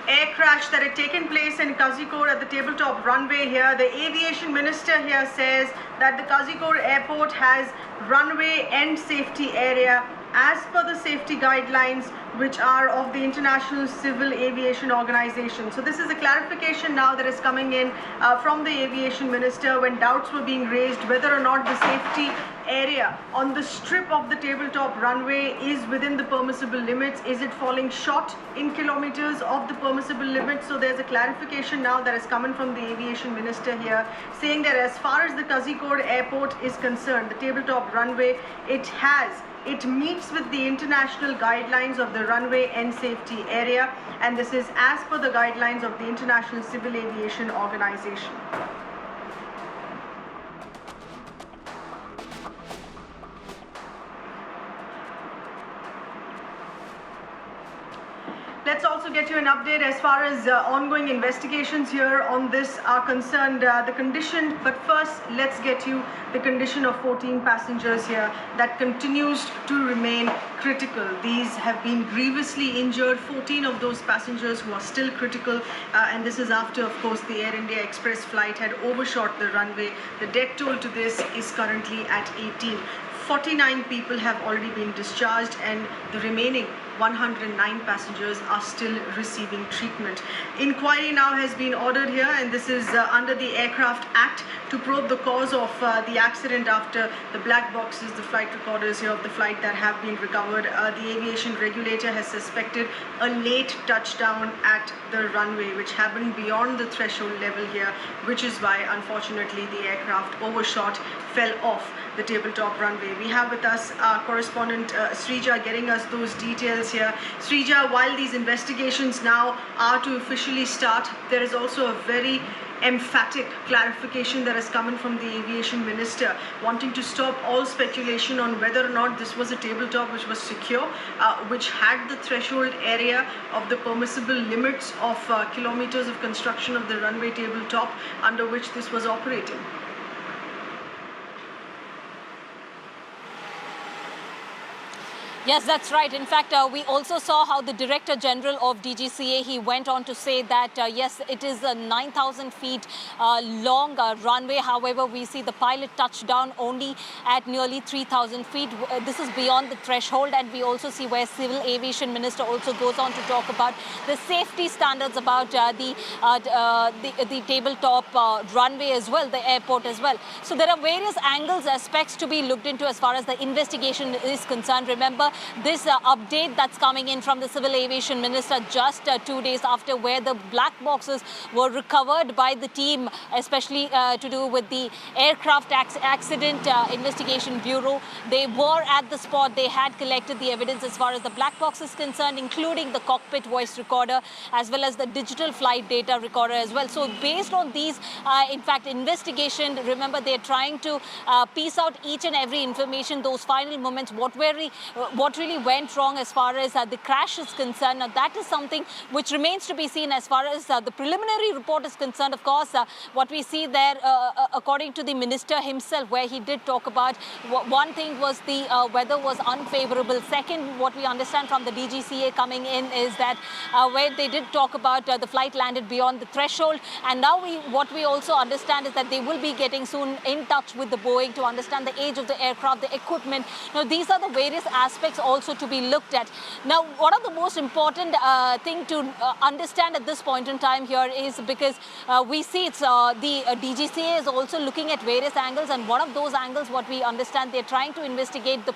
air crash that had taken place in Kozhikode at the tabletop runway here. The Aviation Minister here says that the Kozhikode airport has runway and safety area as per the safety guidelines which are of the International Civil Aviation Organization. So this is a clarification now that is coming in from the Aviation Minister when doubts were being raised whether or not the safety area on the strip of the tabletop runway is within the permissible limits. Is it falling short in kilometers of the permissible limits? So there's a clarification now that is coming from the Aviation Minister here, saying that as far as the Kozhikode airport is concerned, the tabletop runway, it meets with the international guidelines of the runway and safety area, and this is as per the guidelines of the International Civil Aviation Organization. Let's also get you an update as far as ongoing investigations here on this are concerned, the condition. But first, let's get you the condition of 14 passengers here that continues to remain critical. These have been grievously injured, 14 of those passengers who are still critical, and this is after, of course, the Air India Express flight had overshot the runway. The death toll to this is currently at 18. 49 people have already been discharged, and the remaining 109 passengers are still receiving treatment. Inquiry now has been ordered here, and this is under the Aircraft Act to probe the cause of the accident after the black boxes, the flight recorders here of the flight that have been recovered. The aviation regulator has suspected a late touchdown at the runway, which happened beyond the threshold level here, which is why, unfortunately, the aircraft overshot, fell off the tabletop runway. We have with us our correspondent Srija getting us those details here. Srija, while these investigations now are to officially start, there is also a very emphatic clarification that has come in from the Aviation Minister, wanting to stop all speculation on whether or not this was a tabletop which was secure, which had the threshold area of the permissible limits of kilometers of construction of the runway tabletop under which this was operating. Yes, that's right. In fact, we also saw how the Director General of DGCA, he went on to say that, yes, it is a 9,000 feet long runway. However, we see the pilot touchdown only at nearly 3,000 feet. This is beyond the threshold. And we also see where Civil Aviation Minister also goes on to talk about the safety standards about the tabletop runway as well, the airport as well. So there are various angles, aspects to be looked into as far as the investigation is concerned. Remember, this update that's coming in from the Civil Aviation Minister just 2 days after, where the black boxes were recovered by the team, especially to do with the Aircraft Accident Investigation Bureau. They were at the spot. They had collected the evidence as far as the black box is concerned, including the cockpit voice recorder, as well as the digital flight data recorder as well. So based on these, in fact, investigation, remember, they're trying to piece out each and every information, those final moments, what really went wrong as far as the crash is concerned. Now, that is something which remains to be seen as far as the preliminary report is concerned. Of course, what we see there, according to the minister himself, where he did talk about, one thing was the weather was unfavorable. Second, what we understand from the DGCA coming in is that where they did talk about the flight landed beyond the threshold. And now what we also understand is that they will be getting soon in touch with the Boeing to understand the age of the aircraft, the equipment. Now, these are the various aspects also to be looked at. Now, one of the most important thing to understand at this point in time here is because we see it's the DGCA is also looking at various angles, and one of those angles, what we understand, they're trying to investigate the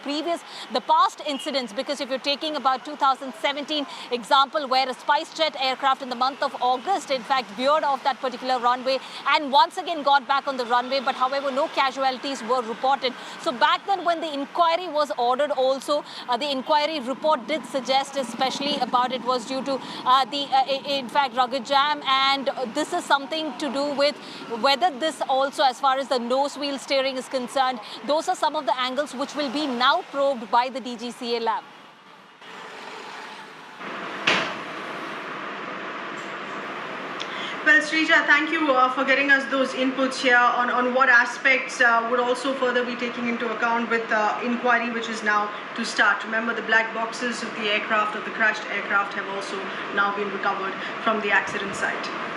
past incidents, because if you're taking about 2017 example, where a SpiceJet aircraft in the month of August, in fact, veered off that particular runway and once again got back on the runway, but however, no casualties were reported. So back then, when the inquiry was ordered also, the inquiry report did suggest, especially about it was due to in fact, rugged jam, and this is something to do with whether this also, as far as the nose wheel steering is concerned, those are some of the angles which will be now probed by the DGCA lab. Well, Well, Srija, thank you for getting us those inputs here on what aspects would also further be taking into account with inquiry, which is now to start. Remember, the black boxes of the aircraft, of the crashed aircraft, have also now been recovered from the accident site.